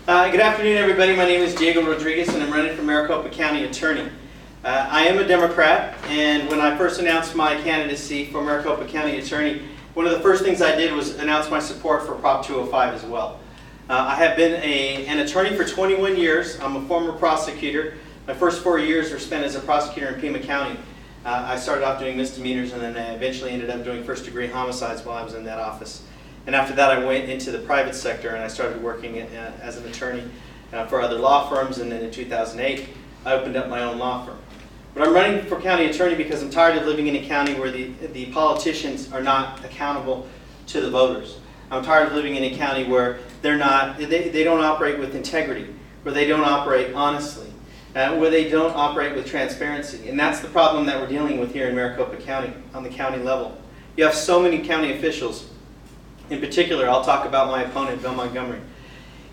Good afternoon, everybody. My name is Diego Rodriguez, and I'm running for Maricopa County Attorney. I am a Democrat, and when I first announced my candidacy for Maricopa County Attorney, one of the first things I did was announce my support for Prop 205 as well. I have been an attorney for 21 years. I'm a former prosecutor. My first 4 years were spent as a prosecutor in Pima County. I started off doing misdemeanors, and then I eventually ended up doing first-degree homicides while I was in that office. And after that, I went into the private sector, and I started working as an attorney for other law firms. And then in 2008, I opened up my own law firm. But I'm running for county attorney because I'm tired of living in a county where the politicians are not accountable to the voters. I'm tired of living in a county where they don't operate with integrity, where they don't operate honestly, where they don't operate with transparency. And that's the problem that we're dealing with here in Maricopa County on the county level. You have so many county officials. In particular, I'll talk about my opponent, Bill Montgomery.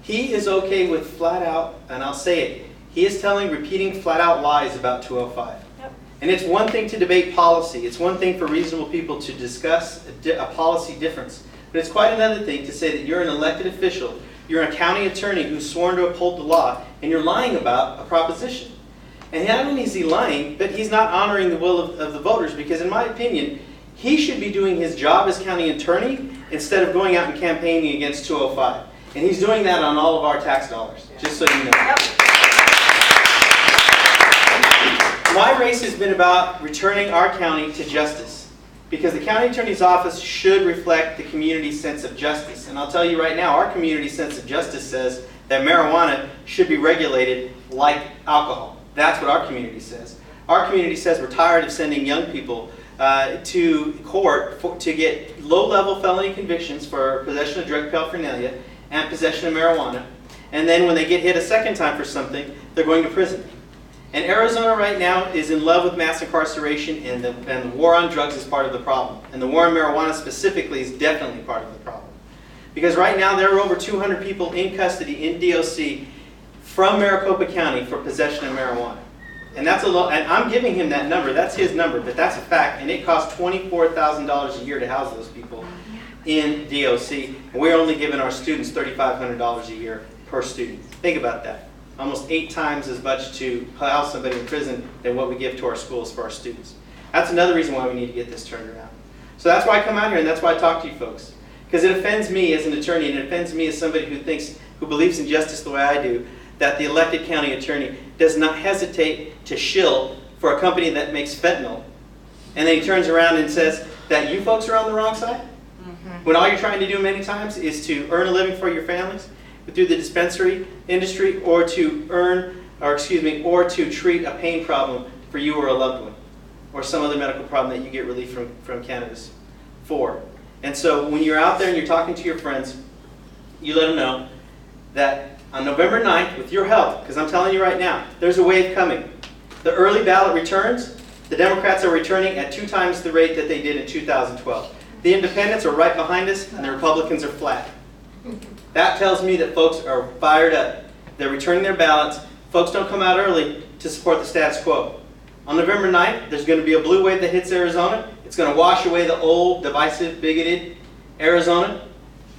He is okay with flat out, and I'll say it, he is repeating flat out lies about 205. Yep. And it's one thing to debate policy. It's one thing for reasonable people to discuss a policy difference. But it's quite another thing to say that you're an elected official, you're a county attorney who's sworn to uphold the law, and you're lying about a proposition. And not only is he lying, but he's not honoring the will of the voters, because in my opinion, he should be doing his job as county attorney instead of going out and campaigning against 205. And he's doing that on all of our tax dollars, just so you know. Yep. My race has been about returning our county to justice, because the county attorney's office should reflect the community's sense of justice. And I'll tell you right now, our community's sense of justice says that marijuana should be regulated like alcohol. That's what our community says. Our community says we're tired of sending young people to court to get low-level felony convictions for possession of drug paraphernalia and possession of marijuana, and then when they get hit a second time for something, they're going to prison. And Arizona right now is in love with mass incarceration, and the war on drugs is part of the problem. And the war on marijuana specifically is definitely part of the problem. Because right now there are over 200 people in custody in DOC from Maricopa County for possession of marijuana. And that's and I'm giving him that number. That's his number, but that's a fact. And it costs $24,000 a year to house those people in DOC. And we're only giving our students $3,500 a year per student. Think about that. Almost 8 times as much to house somebody in prison than what we give to our schools for our students. That's another reason why we need to get this turned around. So that's why I come out here, and that's why I talk to you folks. Because it offends me as an attorney, and it offends me as somebody who believes in justice the way I do, that the elected county attorney does not hesitate to shill for a company that makes fentanyl, and then he turns around and says that you folks are on the wrong side, when all you're trying to do many times is to earn a living for your families through the dispensary industry, or to treat a pain problem for you or a loved one, or some other medical problem that you get relief from cannabis for. And so when you're out there and you're talking to your friends, you let them know that on November 9th, with your help, because I'm telling you right now, there's a wave coming. The early ballot returns, the Democrats are returning at 2 times the rate that they did in 2012. The independents are right behind us, and the Republicans are flat. That tells me that folks are fired up. They're returning their ballots. Folks don't come out early to support the status quo. On November 9th, there's going to be a blue wave that hits Arizona. It's going to wash away the old, divisive, bigoted Arizona.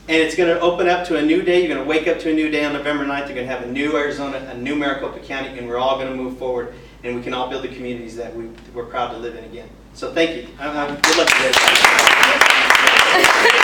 And it's going to open up to a new day. You're going to wake up to a new day on November 9th. You're going to have a new Arizona, a new Maricopa County, and we're all going to move forward, and we can all build the communities that we're proud to live in again. So thank you. Good luck to you guys.